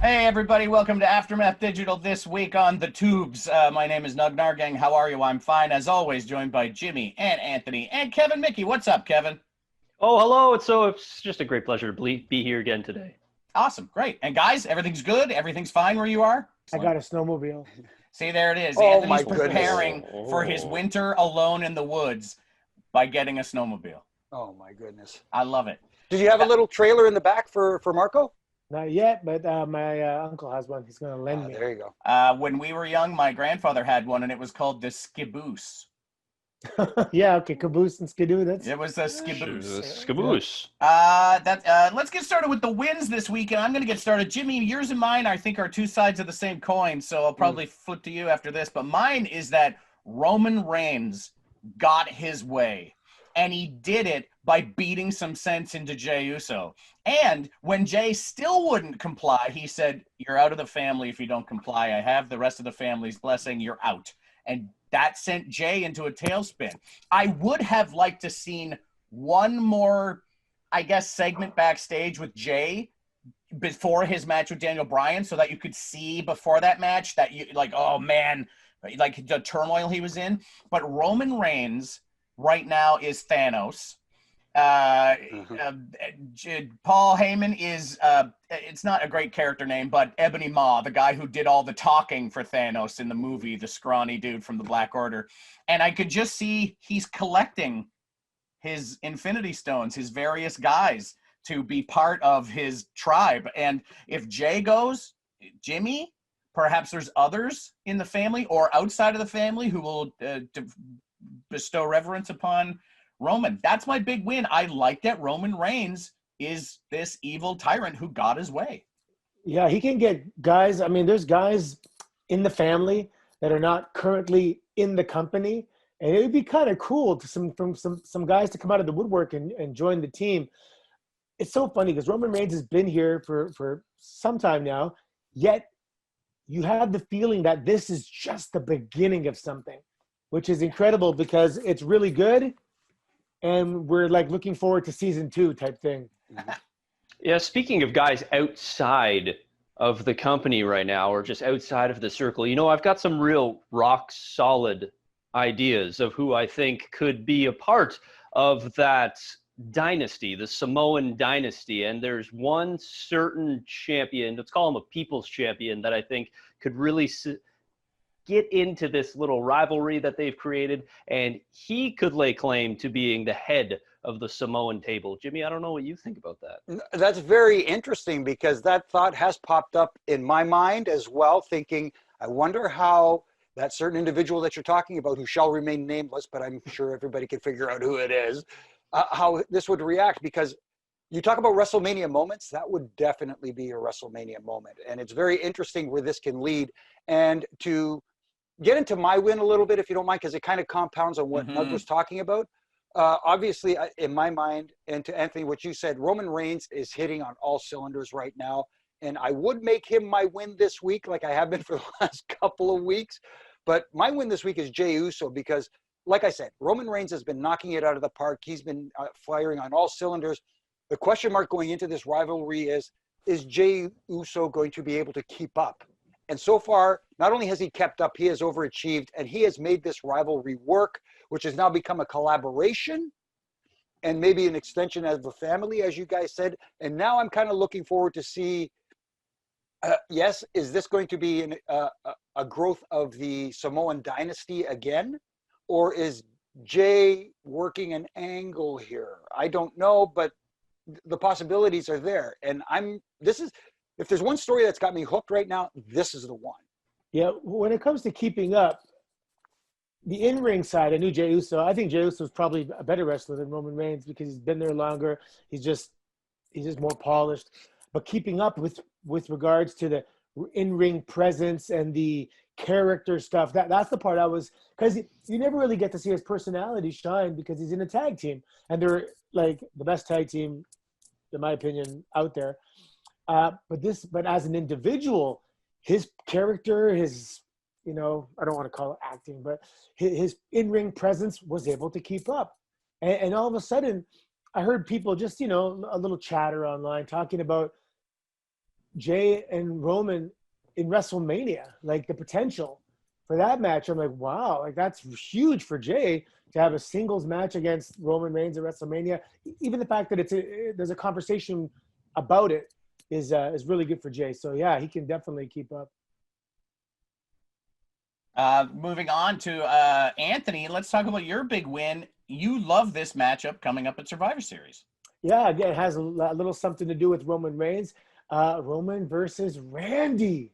Hey everybody, welcome to Aftermath Digital this week on the tubes. My name is Nug Nargang. How are you? I'm fine, as always, joined by Jimmy and Anthony and Kevin Mickey. What's up, Kevin? Oh, hello. It's just a great pleasure to be here again today. Awesome, great. And guys, everything's good? Everything's fine where you are? I got a snowmobile. See, there it is. Oh, Anthony's my preparing goodness. for his winter alone in the woods by getting a snowmobile. Oh my goodness. I love it. Did you have a little trailer in the back for Marco? Not yet, but my uncle has one. He's going to lend me. There you go. When we were young, my grandfather had one, and it was called the Skiboose. Yeah, okay, caboose and skidoo. It was a Skiboose. Skaboose. Let's get started with the wins this week, and I'm going to get started. Jimmy, yours and mine, I think, are two sides of the same coin, so I'll probably flip to you after this. But mine is that Roman Reigns got his way, and he did it by beating some sense into Jey Uso. And when Jey still wouldn't comply, he said, "You're out of the family if you don't comply. I have the rest of the family's blessing. You're out." And that sent Jey into a tailspin. I would have liked to seen one more, I guess, segment backstage with Jey before his match with Daniel Bryan, so that you could see before that match that you like, oh man, like the turmoil he was in. But Roman Reigns right now is Thanos. Paul Heyman is it's not a great character name, but Ebony Maw, the guy who did all the talking for Thanos in the movie, the scrawny dude from the Black Order. And I could just see he's collecting his Infinity Stones, his various guys, to be part of his tribe. And if Jey goes, Jimmy, perhaps there's others in the family or outside of the family who will bestow reverence upon Roman. That's my big win. I like that Roman Reigns is this evil tyrant who got his way. Yeah, he can get guys. I mean, there's guys in the family that are not currently in the company, and it would be kind of cool to some guys to come out of the woodwork and join the team. It's so funny because Roman Reigns has been here for some time now, yet you have the feeling that this is just the beginning of something, which is incredible because it's really good. And we're like looking forward to season 2 type thing. Yeah, speaking of guys outside of the company right now, or just outside of the circle, I've got some real rock solid ideas of who I think could be a part of that dynasty, the Samoan dynasty. And there's one certain champion, let's call him a people's champion, that I think could really get into this little rivalry that they've created, and he could lay claim to being the head of the Samoan table. Jimmy, I don't know what you think about that. That's very interesting because that thought has popped up in my mind as well, thinking, I wonder how that certain individual that you're talking about, who shall remain nameless, but I'm sure everybody can figure out who it is, how this would react. Because you talk about WrestleMania moments, that would definitely be a WrestleMania moment. And it's very interesting where this can lead. And to get into my win a little bit, if you don't mind, because it kind of compounds on what Doug was talking about. Obviously, in my mind, and to Anthony, what you said, Roman Reigns is hitting on all cylinders right now. And I would make him my win this week, like I have been for the last couple of weeks. But my win this week is Jey Uso because, like I said, Roman Reigns has been knocking it out of the park. He's been firing on all cylinders. The question mark going into this rivalry is Jey Uso going to be able to keep up? And so far, not only has he kept up, he has overachieved, and he has made this rivalry work, which has now become a collaboration and maybe an extension of the family, as you guys said. And now I'm kind of looking forward to see, yes, is this going to be a growth of the Samoan dynasty again? Or is Jey working an angle here? I don't know, but the possibilities are there. And if there's one story that's got me hooked right now, this is the one. Yeah, when it comes to keeping up, the in-ring side, I think Jey Uso is probably a better wrestler than Roman Reigns because he's been there longer. He's just more polished. But keeping up with regards to the in-ring presence and the character stuff, that's the part because you never really get to see his personality shine because he's in a tag team. And they're like the best tag team, in my opinion, out there. But as an individual, his character, I don't want to call it acting, but his in-ring presence was able to keep up. And all of a sudden, I heard people just, a little chatter online talking about Jey and Roman in WrestleMania, like the potential for that match. I'm like, wow, like that's huge for Jey to have a singles match against Roman Reigns at WrestleMania. Even the fact that there's a conversation about it is really good for Jey. So yeah, he can definitely keep up. Moving on to Anthony, let's talk about your big win. You love this matchup coming up at Survivor Series. Yeah, again, it has a little something to do with Roman Reigns. Roman versus Randy.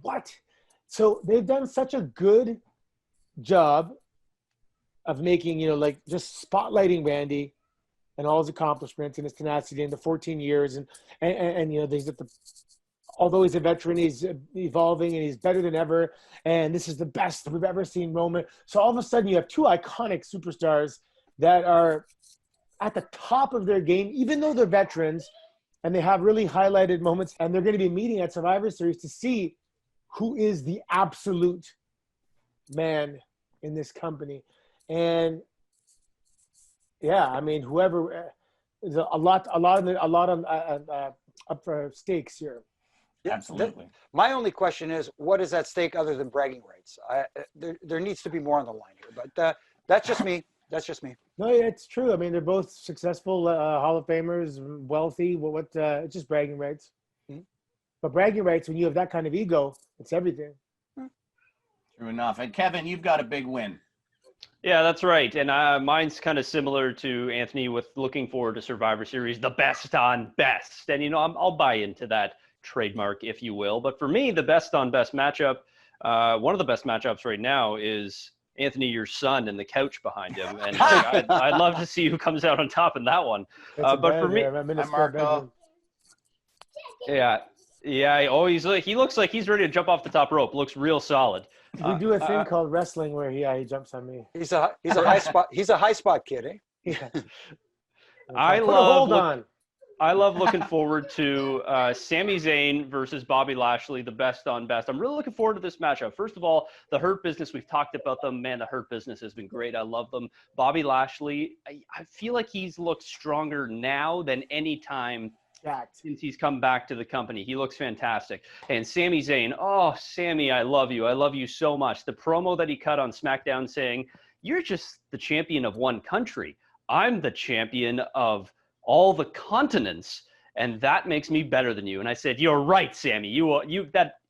What? So they've done such a good job of making, like just spotlighting Randy and all his accomplishments and his tenacity in the 14 years. And although he's a veteran, he's evolving and he's better than ever. And this is the best we've ever seen Roman. So all of a sudden you have two iconic superstars that are at the top of their game, even though they're veterans and they have really highlighted moments, and they're going to be meeting at Survivor Series to see who is the absolute man in this company. And yeah, I mean, whoever is a lot up for stakes here. Yeah, Absolutely. My only question is, what is at stake other than bragging rights? There needs to be more on the line here, but that's just me. That's just me. No, yeah, it's true. I mean, they're both successful Hall of Famers, wealthy. It's just bragging rights. Mm-hmm. But bragging rights, when you have that kind of ego, it's everything. True enough. And Kevin, you've got a big win. Yeah, that's right. And mine's kind of similar to Anthony with looking forward to Survivor Series, the best on best. And, I'll buy into that trademark, if you will. But for me, the best on best matchup, one of the best matchups right now is Anthony, your son, and the couch behind him. And I'd love to see who comes out on top in that one. But for me, Marco. yeah. Oh, he looks like he's ready to jump off the top rope. Looks real solid. We do a thing called wrestling where he jumps on me. He's a high spot. He's a high spot kid, eh? Yeah. I love looking forward to Sami Zayn versus Bobby Lashley, the best on best. I'm really looking forward to this matchup. First of all, the Hurt Business, we've talked about them. Man, the Hurt Business has been great. I love them. Bobby Lashley, I feel like he's looked stronger now than any time since he's come back to the company. He looks fantastic. And Sami Zayn, oh, Sami, I love you. I love you so much. The promo that he cut on SmackDown saying, you're just the champion of one country. I'm the champion of all the continents, and that makes me better than you. And I said, you're right, Sami.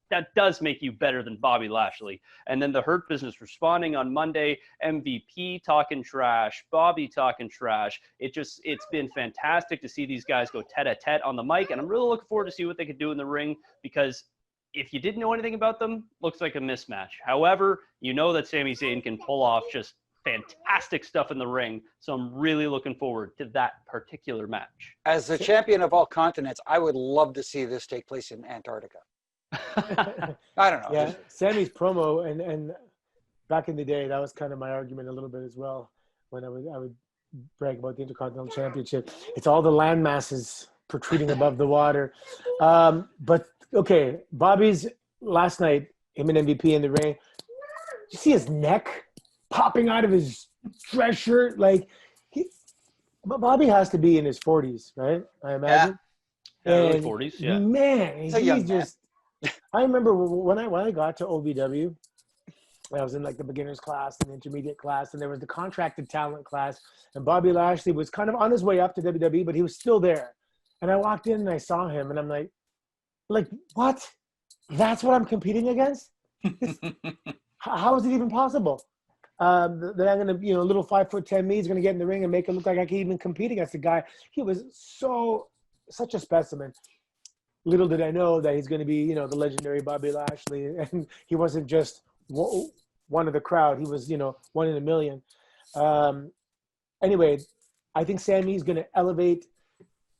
That does make you better than Bobby Lashley. And then the Hurt Business responding on Monday, MVP talking trash, Bobby talking trash. It's been fantastic to see these guys go tete-a-tete on the mic, and I'm really looking forward to see what they could do in the ring, because if you didn't know anything about them, looks like a mismatch. However, you know that Sami Zayn can pull off just fantastic stuff in the ring, so I'm really looking forward to that particular match. As the champion of all continents, I would love to see this take place in Antarctica. I don't know. Yeah, Sammy's promo and back in the day, that was kind of my argument a little bit as well. When I would brag about the Intercontinental Championship, it's all the land masses protruding above the water. But okay, Bobby's last night, him and MVP in the ring. You see his neck popping out of his dress shirt, like Bobby has to be in his 40s, right? I imagine. Yeah, early 40s. Yeah. Man, he's just. I remember when I got to OVW, I was in like the beginners class and intermediate class, and there was the contracted talent class, and Bobby Lashley was kind of on his way up to WWE, but he was still there. And I walked in and I saw him, and I'm like, what? That's what I'm competing against? How is it even possible? That I'm going to, little 5'10" me is going to get in the ring and make it look like I can even compete against the guy. He was such a specimen. Little did I know that he's going to be, the legendary Bobby Lashley. And he wasn't just one of the crowd. He was, one in a million. Anyway, I think Sami's going to elevate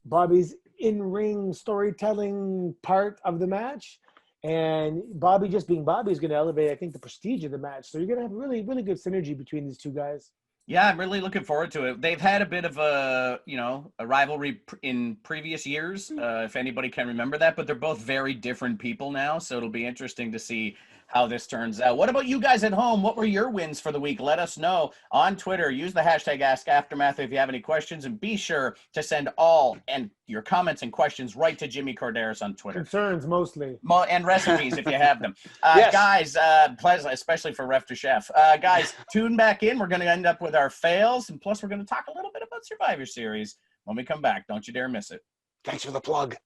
Bobby's in-ring storytelling part of the match. And Bobby just being Bobby is going to elevate, I think, the prestige of the match. So you're going to have really, really good synergy between these two guys. Yeah, I'm really looking forward to it. They've had a bit of a rivalry in previous years, if anybody can remember that, but they're both very different people now, so it'll be interesting to see how this turns out. What about you guys at home? What were your wins for the week? Let us know on Twitter. Use the hashtag AskAftermath if you have any questions, and be sure to send all and your comments and questions right to Jimmy Corderas on Twitter. Concerns mostly. And recipes if you have them. Yes. Guys, pleasant, especially for Ref to Chef. Guys, tune back in. We're going to end up with our fails, and plus we're going to talk a little bit about Survivor Series when we come back. Don't you dare miss it. Thanks for the plug.